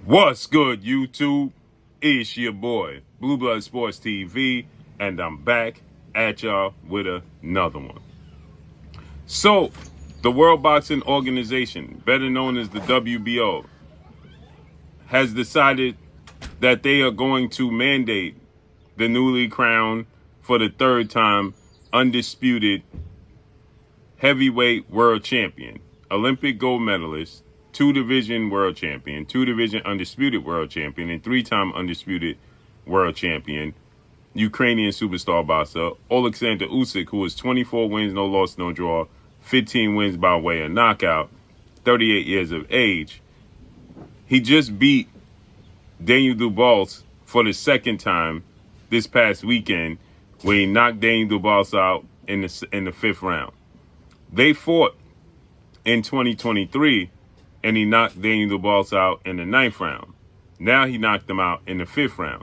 What's good, YouTube? It's your boy, Blue Blood Sports TV, and I'm back at y'all with another one. So, the World Boxing Organization, better known as the WBO, has decided that they are going to mandate the newly crowned, for the third time, undisputed heavyweight world champion, Olympic gold medalist, two-division world champion, two-division undisputed world champion, and three-time undisputed world champion, Ukrainian superstar boxer, Oleksandr Usyk, who has 24 wins, no loss, no draw, 15 wins by way of knockout, 38 years of age. He just beat Daniel Dubois for the second time this past weekend, when he knocked Daniel Dubois out in the fifth round. They fought in 2023, and he knocked Daniel Dubois out in the ninth round. Now he knocked him out in the fifth round.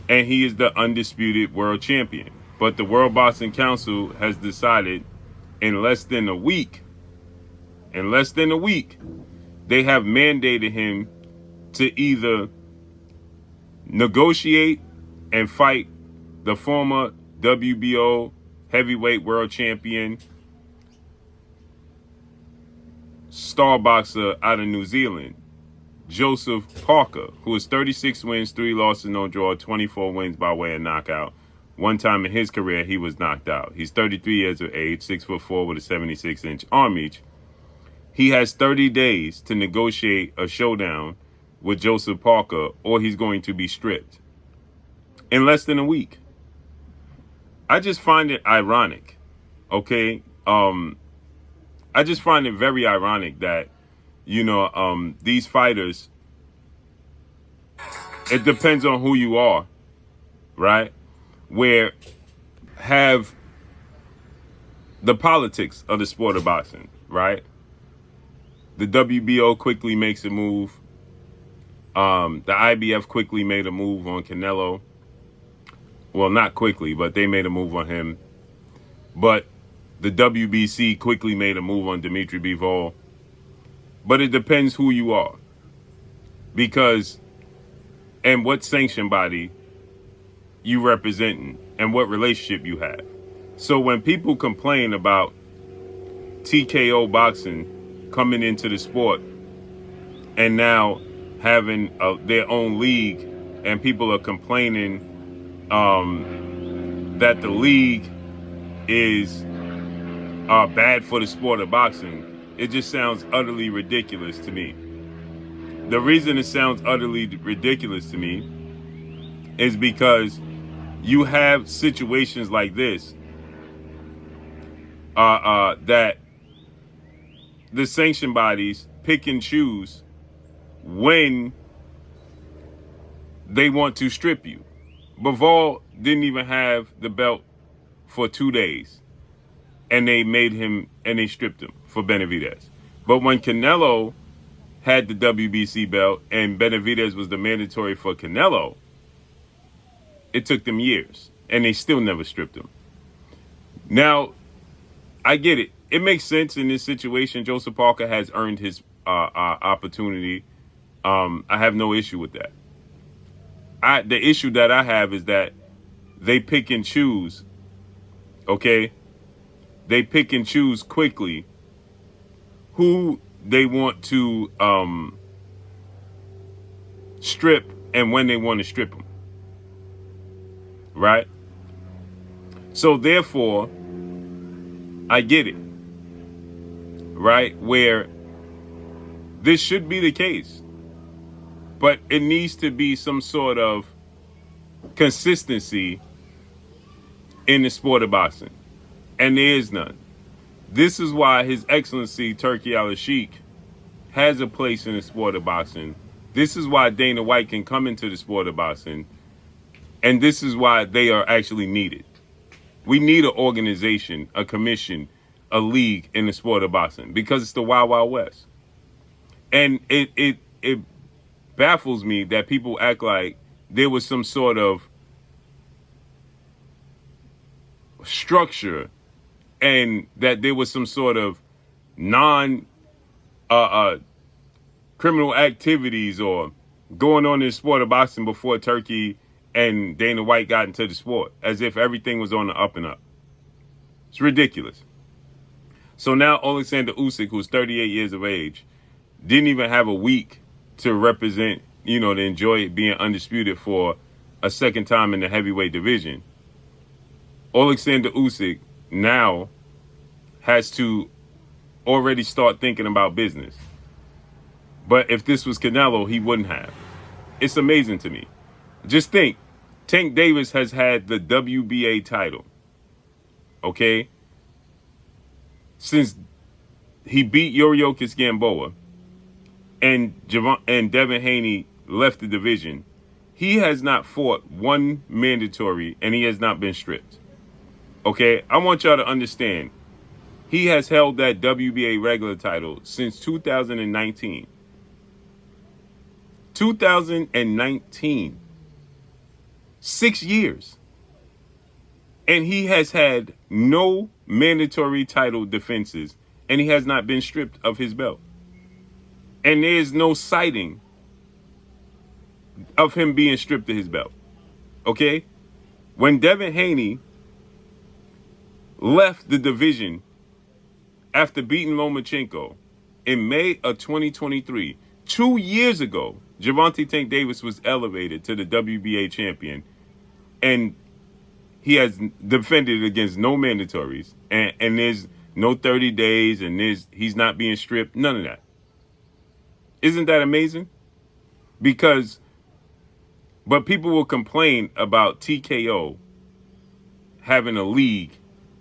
And he is the undisputed world champion. But the World Boxing Council has decided in less than a week, they have mandated him to either negotiate and fight the former WBO heavyweight world champion, star boxer out of New Zealand, Joseph Parker, who has 36 wins, 3 losses, no draw, 24 wins by way of knockout. One time in his career, he was knocked out. He's 33 years of age, 6'4" with a 76-inch arm reach. He has 30 days to negotiate a showdown with Joseph Parker, or he's going to be stripped in less than a week. I just find it ironic, okay? I just find it very ironic that, these fighters, it depends on who you are, right? Where have the politics of the sport of boxing, right? The WBO quickly makes a move. The IBF quickly made a move on Canelo. Well, not quickly, but they made a move on him. But the WBC quickly made a move on Dimitri Bivol. But it depends who you are. Because, and what sanction body you representing and what relationship you have. So when people complain about TKO boxing coming into the sport and now having their own league, and people are complaining that the league is bad for the sport of boxing, it just sounds utterly ridiculous to me. The reason it sounds utterly ridiculous to me is because you have situations like this that the sanction bodies pick and choose when they want to strip you. Bivol didn't even have the belt for 2 days, and they stripped him for Benavidez. But when Canelo had the WBC belt and Benavidez was the mandatory for Canelo, it took them years, and they still never stripped him. Now, I get it. It makes sense in this situation. Joseph Parker has earned his opportunity. I have no issue with that. The issue that I have is that they pick and choose, okay? They pick and choose quickly who they want to strip and when they want to strip them, right? So therefore, I get it, right? Where this should be the case, but it needs to be some sort of consistency in the sport of boxing, and there is none. This is why His Excellency Turki Al-Sheikh has a place in the sport of boxing. This is why Dana White can come into the sport of boxing, and this is why they are actually needed. We need an organization, a commission, a league in the sport of boxing, because it's the Wild Wild West. And it baffles me that people act like there was some sort of structure and that there was some sort of criminal activities or going on in the sport of boxing before Turkey and Dana White got into the sport, as if everything was on the up and up. It's ridiculous. So now Oleksandr Usyk, who's 38 years of age, didn't even have a week to represent, to enjoy being undisputed for a second time in the heavyweight division. Oleksandr Usyk now has to already start thinking about business. But if this was Canelo, he wouldn't have. It's amazing to me. Just think, Tank Davis has had the WBA title, okay, since he beat Yuriorkis Gamboa and Devin Haney left the division. He has not fought one mandatory, and he has not been stripped. Okay, I want y'all to understand. He has held that WBA regular title since 2019. 2019. 6 years. And he has had no mandatory title defenses, and he has not been stripped of his belt. And there is no sighting of him being stripped of his belt. Okay? When Devin Haney left the division after beating Lomachenko in May of 2023, 2 years ago, Gervonta Tank Davis was elevated to the WBA champion, and he has defended against no mandatories, and there's no 30 days, and he's not being stripped, none of that. Isn't that amazing? But people will complain about TKO having a league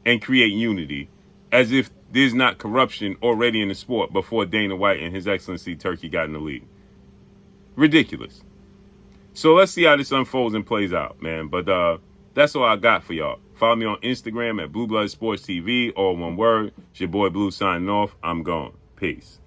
and create unity, as if there's not corruption already in the sport before Dana White and His Excellency Turkey got in the league. Ridiculous. So let's see how this unfolds and plays out, man. But that's all I got for y'all. Follow me on Instagram at Blue Blood Sports TV, all one word. It's your boy Blue signing off. I'm gone. Peace.